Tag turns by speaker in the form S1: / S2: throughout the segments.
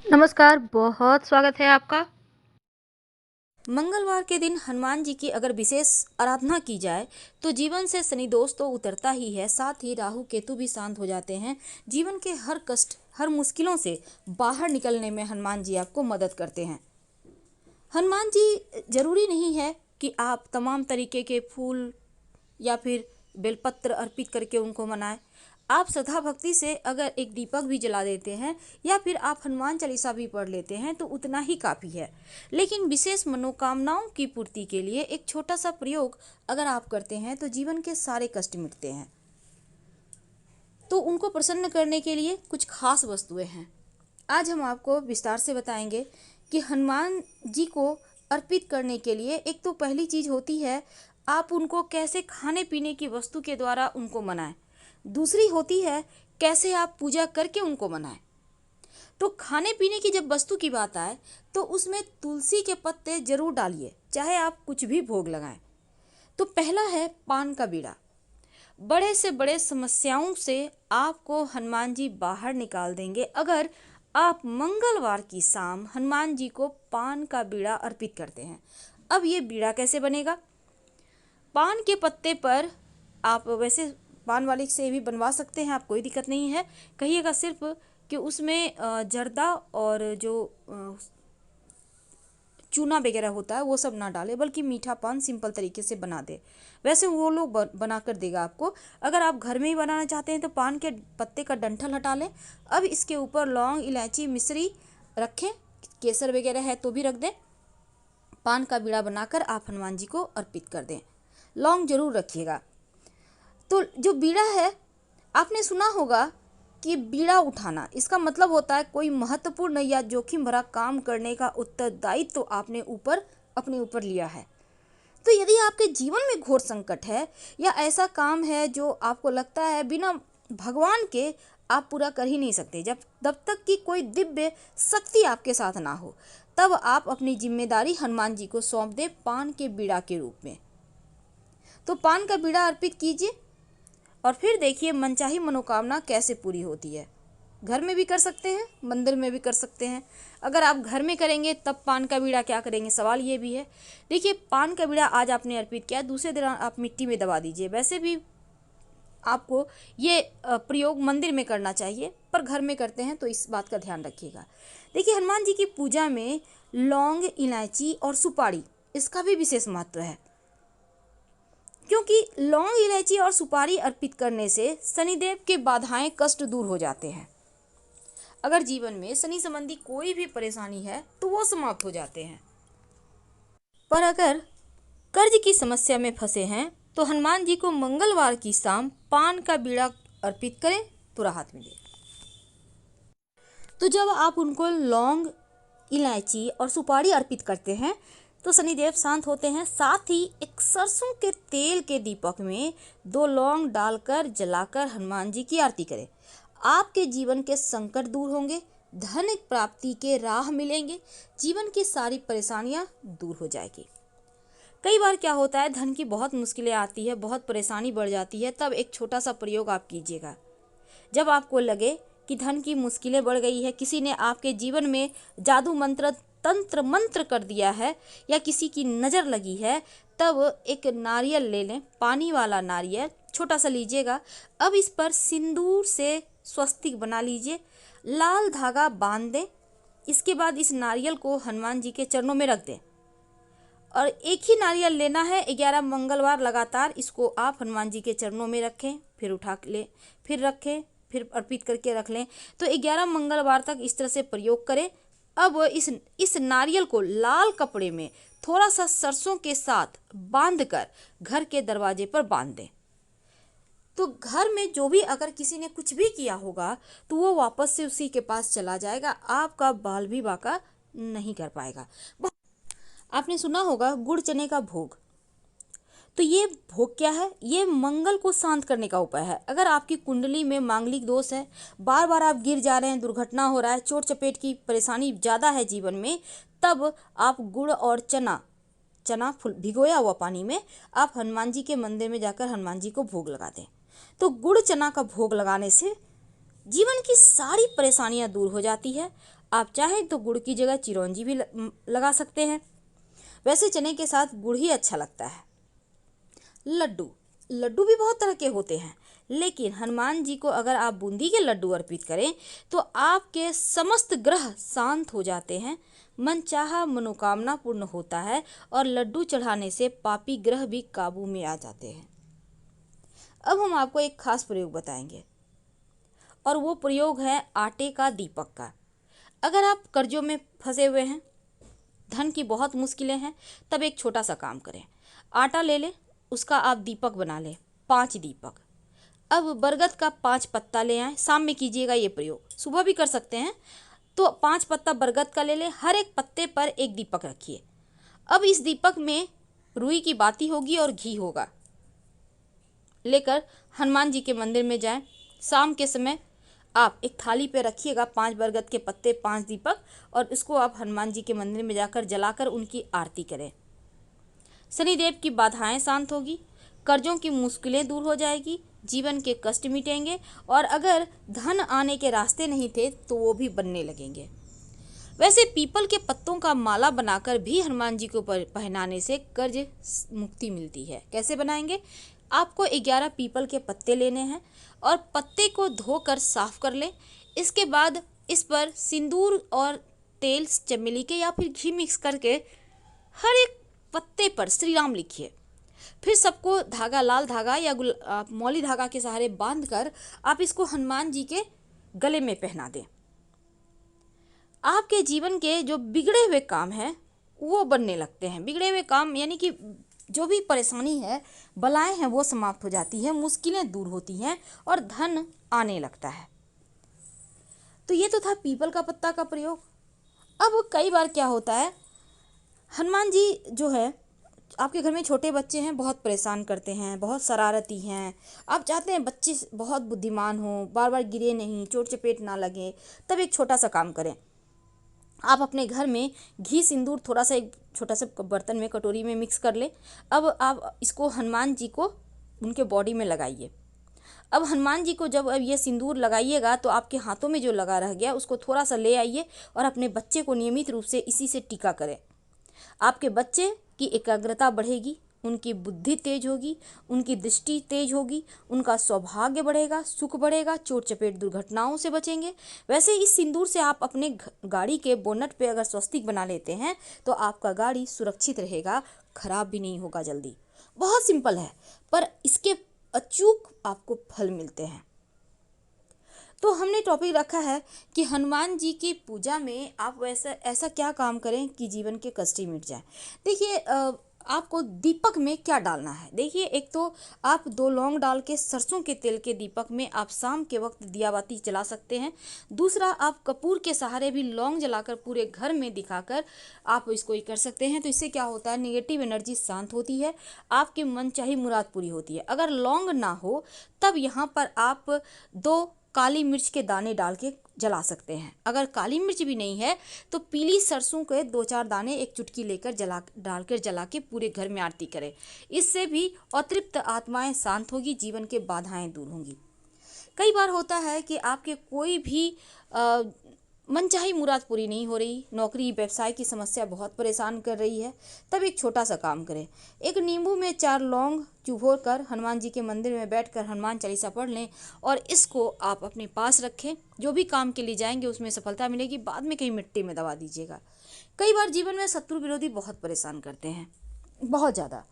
S1: नमस्कार, बहुत स्वागत है आपका। मंगलवार के दिन हनुमान जी की अगर विशेष आराधना की जाए तो जीवन से शनि दोष तो उतरता ही है, साथ ही राहु केतु भी शांत हो जाते हैं। जीवन के हर कष्ट, हर मुश्किलों से बाहर निकलने में हनुमान जी आपको मदद करते हैं। हनुमान जी जरूरी नहीं है कि आप तमाम तरीके के फूल या फिर बेलपत्र अर्पित करके उनको मनाएं। आप श्रद्धा भक्ति से अगर एक दीपक भी जला देते हैं या फिर आप हनुमान चालीसा भी पढ़ लेते हैं तो उतना ही काफ़ी है। लेकिन विशेष मनोकामनाओं की पूर्ति के लिए एक छोटा सा प्रयोग अगर आप करते हैं तो जीवन के सारे कष्ट मिटते हैं। तो उनको प्रसन्न करने के लिए कुछ खास वस्तुएं हैं। आज हम आपको विस्तार से बताएंगे कि हनुमान जी को अर्पित करने के लिए एक तो पहली चीज़ होती है, आप उनको कैसे खाने पीने की वस्तु के द्वारा उनको मनाएं। दूसरी होती है कैसे आप पूजा करके उनको मनाएं। तो खाने पीने की जब वस्तु की बात आए तो उसमें तुलसी के पत्ते जरूर डालिए, चाहे आप कुछ भी भोग लगाएं। तो पहला है पान का बीड़ा। बड़े से बड़े समस्याओं से आपको हनुमान जी बाहर निकाल देंगे अगर आप मंगलवार की शाम हनुमान जी को पान का बीड़ा अर्पित करते हैं। अब ये बीड़ा कैसे बनेगा? पान के पत्ते पर आप वैसे पान वाली से भी बनवा सकते हैं, आप कोई दिक्कत नहीं है। कहिएगा सिर्फ कि उसमें जर्दा और जो चूना वगैरह होता है वो सब ना डाले, बल्कि मीठा पान सिंपल तरीके से बना दे। वैसे वो लोग बना कर देगा आपको। अगर आप घर में ही बनाना चाहते हैं तो पान के पत्ते का डंठल हटा लें। अब इसके ऊपर लौंग, इलायची, मिश्री रखें, केसर वगैरह है तो भी रख दें। पान का बीड़ा बनाकर आप हनुमान जी को अर्पित कर दें। लौंग जरूर रखिएगा। तो जो बीड़ा है, आपने सुना होगा कि बीड़ा उठाना, इसका मतलब होता है कोई महत्वपूर्ण या जोखिम भरा काम करने का उत्तरदायित्व तो आपने अपने ऊपर लिया है। तो यदि आपके जीवन में घोर संकट है या ऐसा काम है जो आपको लगता है बिना भगवान के आप पूरा कर ही नहीं सकते, जब तक कि कोई दिव्य शक्ति आपके साथ ना हो, तब आप अपनी जिम्मेदारी हनुमान जी को सौंप दें पान के बीड़ा के रूप में। तो पान का बीड़ा अर्पित कीजिए और फिर देखिए मनचाही मनोकामना कैसे पूरी होती है। घर में भी कर सकते हैं, मंदिर में भी कर सकते हैं। अगर आप घर में करेंगे तब पान का बीड़ा क्या करेंगे, सवाल ये भी है। देखिए, पान का बीड़ा आज आपने अर्पित किया, दूसरे दिन आप मिट्टी में दबा दीजिए। वैसे भी आपको ये प्रयोग मंदिर में करना चाहिए, पर घर में करते हैं तो इस बात का ध्यान रखिएगा। देखिए, हनुमान जी की पूजा में लौंग, इलायची और सुपारी, इसका भी विशेष महत्व है, क्योंकि लौंग, इलायची और सुपारी अर्पित करने से शनिदेव के बाधाएं, कष्ट दूर हो जाते हैं। अगर जीवन में शनि संबंधी कोई भी परेशानी है तो वो समाप्त हो जाते हैं। पर अगर कर्ज की समस्या में फंसे हैं तो हनुमान जी को मंगलवार की शाम पान का बीड़ा अर्पित करें तो राहत मिले। तो जब आप उनको लौंग, इलायची और सुपारी अर्पित करते हैं तो शनिदेव शांत होते हैं। साथ ही एक सरसों के तेल के दीपक में 2 लौंग डालकर जलाकर हनुमान जी की आरती करें। आपके जीवन के संकट दूर होंगे, धन प्राप्ति के राह मिलेंगे, जीवन की सारी परेशानियां दूर हो जाएगी। कई बार क्या होता है, धन की बहुत मुश्किलें आती है, बहुत परेशानी बढ़ जाती है, तब एक छोटा सा प्रयोग आप कीजिएगा। जब आपको लगे कि धन की मुश्किलें बढ़ गई है, किसी ने आपके जीवन में जादू मंत्र, तंत्र मंत्र कर दिया है या किसी की नज़र लगी है, तब एक नारियल ले लें, पानी वाला नारियल छोटा सा लीजिएगा। अब इस पर सिंदूर से स्वस्तिक बना लीजिए, लाल धागा बांध दें। इसके बाद इस नारियल को हनुमान जी के चरणों में रख दें और एक ही नारियल लेना है। 11 मंगलवार लगातार इसको आप हनुमान जी के चरणों में रखें, फिर उठा लें, फिर रखें, फिर अर्पित करके रख लें। तो 11 मंगलवार तक इस तरह से प्रयोग करें। अब इस नारियल को लाल कपड़े में थोड़ा सा सरसों के साथ बांधकर घर के दरवाजे पर बांध दें। तो घर में जो भी अगर किसी ने कुछ भी किया होगा तो वो वापस से उसी के पास चला जाएगा, आपका बाल भी बाका नहीं कर पाएगा। आपने सुना होगा गुड़ चने का भोग। तो ये भोग क्या है? ये मंगल को शांत करने का उपाय है। अगर आपकी कुंडली में मांगलिक दोष है, बार बार आप गिर जा रहे हैं, दुर्घटना हो रहा है, चोट चपेट की परेशानी ज़्यादा है जीवन में, तब आप गुड़ और चना फुल भिगोया हुआ पानी में आप हनुमान जी के मंदिर में जाकर हनुमान जी को भोग लगा दें। तो गुड़ चना का भोग लगाने से जीवन की सारी परेशानियां दूर हो जाती है। आप चाहें तो गुड़ की जगह चिरौंजी भी लगा सकते हैं। वैसे चने के साथ गुड़ ही अच्छा लगता है। लड्डू, लड्डू भी बहुत तरह के होते हैं, लेकिन हनुमान जी को अगर आप बूंदी के लड्डू अर्पित करें तो आपके समस्त ग्रह शांत हो जाते हैं, मनचाहा मनोकामना पूर्ण होता है और लड्डू चढ़ाने से पापी ग्रह भी काबू में आ जाते हैं। अब हम आपको एक खास प्रयोग बताएंगे और वो प्रयोग है आटे का दीपक का। अगर आप कर्जों में फंसे हुए हैं, धन की बहुत मुश्किलें हैं, तब एक छोटा सा काम करें। आटा ले लें, उसका आप दीपक बना लें, 5 दीपक। अब बरगद का 5 पत्ता ले आएँ, शाम में कीजिएगा ये प्रयोग, सुबह भी कर सकते हैं। तो 5 पत्ता बरगद का ले लें, हर एक पत्ते पर एक दीपक रखिए। अब इस दीपक में रुई की बाती होगी और घी होगा। लेकर हनुमान जी के मंदिर में जाएं। शाम के समय आप एक थाली पे रखिएगा 5 बरगद के पत्ते, 5 दीपक, और इसको आप हनुमान जी के मंदिर में जाकर जलाकर उनकी आरती करें। शनिदेव की बाधाएं शांत होगी, कर्जों की मुश्किलें दूर हो जाएगी, जीवन के कष्ट मिटेंगे और अगर धन आने के रास्ते नहीं थे तो वो भी बनने लगेंगे। वैसे पीपल के पत्तों का माला बनाकर भी हनुमान जी को पहनाने से कर्ज मुक्ति मिलती है। कैसे बनाएंगे? आपको 11 पीपल के पत्ते लेने हैं और पत्ते को धोकर साफ कर लें। इसके बाद इस पर सिंदूर और तेल चमेली के या फिर घी मिक्स करके हर एक पत्ते पर श्री राम लिखिए। फिर सबको धागा, लाल धागा या मौली धागा के सहारे बांधकर आप इसको हनुमान जी के गले में पहना दें। आपके जीवन के जो बिगड़े हुए काम हैं वो बनने लगते हैं। बिगड़े हुए काम यानी कि जो भी परेशानी है, बलाएं हैं, वो समाप्त हो जाती है, मुश्किलें दूर होती हैं और धन आने लगता है। तो ये तो था पीपल का पत्ता का प्रयोग। अब कई बार क्या होता है, हनुमान जी जो है, आपके घर में छोटे बच्चे हैं, बहुत परेशान करते हैं, बहुत शरारती हैं, आप चाहते हैं बच्चे बहुत बुद्धिमान हों, बार बार गिरे नहीं, चोट चपेट ना लगे, तब एक छोटा सा काम करें। आप अपने घर में घी सिंदूर थोड़ा सा एक छोटा सा बर्तन में, कटोरी में मिक्स कर लें। अब आप इसको हनुमान जी को उनके बॉडी में लगाइए। अब हनुमान जी को जब अब ये सिंदूर लगाइएगा तो आपके हाथों में जो लगा रह गया उसको थोड़ा सा ले आइए और अपने बच्चे को नियमित रूप से इसी से टीका करें। आपके बच्चे की एकाग्रता बढ़ेगी, उनकी बुद्धि तेज होगी, उनकी दृष्टि तेज होगी, उनका सौभाग्य बढ़ेगा, सुख बढ़ेगा, चोट चपेट दुर्घटनाओं से बचेंगे। वैसे इस सिंदूर से आप अपने गाड़ी के बोनट पे अगर स्वस्तिक बना लेते हैं तो आपका गाड़ी सुरक्षित रहेगा, खराब भी नहीं होगा जल्दी। बहुत सिंपल है, पर इसके अचूक आपको फल मिलते हैं। तो हमने टॉपिक रखा है कि हनुमान जी की पूजा में आप ऐसा क्या काम करें कि जीवन के कष्ट मिट जाए। देखिए, आपको दीपक में क्या डालना है। देखिए, एक तो आप 2 लौंग डाल के सरसों के तेल के दीपक में आप शाम के वक्त दिया बाती जला सकते हैं। दूसरा, आप कपूर के सहारे भी लौंग जलाकर पूरे घर में दिखाकर आप इसको ही कर सकते हैं। तो इससे क्या होता है, नेगेटिव एनर्जी शांत होती है, आपकी मनचाही मुराद पूरी होती है। अगर लौंग ना हो तब यहाँ पर आप 2 काली मिर्च के दाने डाल के जला सकते हैं। अगर काली मिर्च भी नहीं है तो पीली सरसों के 2-4 दाने एक चुटकी लेकर डालकर जला के पूरे घर में आरती करें। इससे भी अतृप्त आत्माएं शांत होगी, जीवन के बाधाएं दूर होंगी। कई बार होता है कि आपके कोई भी मनचाही मुराद पूरी नहीं हो रही, नौकरी व्यवसाय की समस्या बहुत परेशान कर रही है, तब एक छोटा सा काम करें। एक नींबू में 4 लौंग चुभोर कर हनुमान जी के मंदिर में बैठकर हनुमान चालीसा पढ़ लें और इसको आप अपने पास रखें। जो भी काम के लिए जाएंगे उसमें सफलता मिलेगी, बाद में कहीं मिट्टी में दबा दीजिएगा। कई बार जीवन में शत्रु विरोधी बहुत परेशान करते हैं, बहुत ज़्यादा।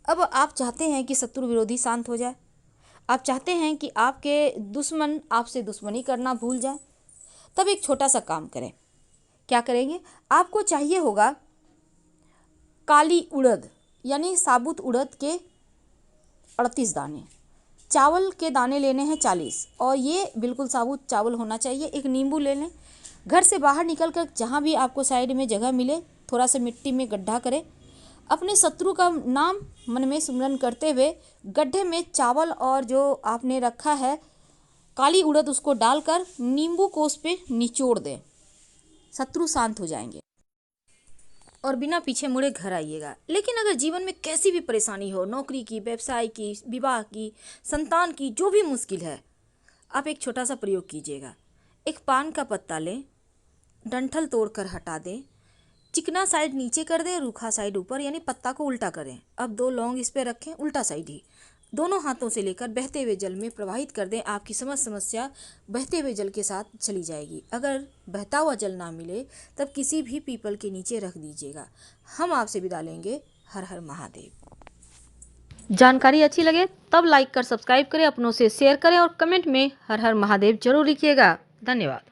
S1: अब आप चाहते हैं कि शत्रु विरोधी शांत हो जाए, आप चाहते हैं कि आपके दुश्मन आपसे दुश्मनी करना भूल जाए, तब एक छोटा सा काम करें। क्या करेंगे, आपको चाहिए होगा काली उड़द यानी साबुत उड़द के 38 दाने, चावल के दाने लेने हैं 40 और ये बिल्कुल साबुत चावल होना चाहिए। एक नींबू ले लें, घर से बाहर निकल कर जहाँ भी आपको साइड में जगह मिले थोड़ा सा मिट्टी में गड्ढा करें, अपने शत्रु का नाम मन में सुमरन करते हुए गड्ढे में चावल और जो आपने रखा है काली उड़द उसको डालकर नींबू को उस पर निचोड़ दें, शत्रु शांत हो जाएंगे और बिना पीछे मुड़े घर आइएगा। लेकिन अगर जीवन में कैसी भी परेशानी हो, नौकरी की, व्यवसाय की, विवाह की, संतान की, जो भी मुश्किल है, आप एक छोटा सा प्रयोग कीजिएगा। एक पान का पत्ता लें, डंठल तोड़कर हटा दें, चिकना साइड नीचे कर दें, रूखा साइड ऊपर, यानी पत्ता को उल्टा करें। अब 2 लौंग इस पे रखें, उल्टा साइड ही। दोनों हाथों से लेकर बहते हुए जल में प्रवाहित कर दें। आपकी समस्या बहते हुए जल के साथ चली जाएगी। अगर बहता हुआ जल ना मिले तब किसी भी पीपल के नीचे रख दीजिएगा। हम आपसे विदा लेंगे। हर हर महादेव। जानकारी अच्छी लगे तब लाइक कर सब्सक्राइब करें, अपनों से शेयर करें और कमेंट में हर हर महादेव जरूर लिखिएगा। धन्यवाद।